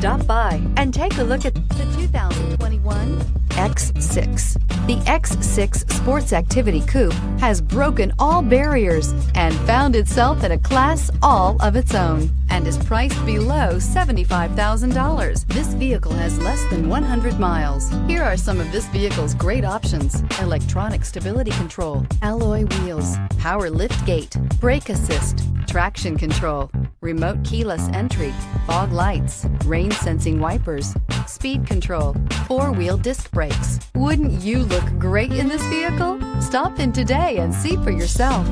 Stop by and take a look at the 2021 X6. The X6 Sports Activity Coupe has broken all barriers and found itself in a class all of its own and is priced below $75,000. This vehicle has less than 100 miles. Here are some of this vehicle's great options: electronic stability control, alloy wheels, power lift gate, brake assist, traction control, remote keyless entry, fog lights, rain sensing wipers, speed control, four-wheel disc brakes. Wouldn't you look great in this vehicle? Stop in today and see for yourself.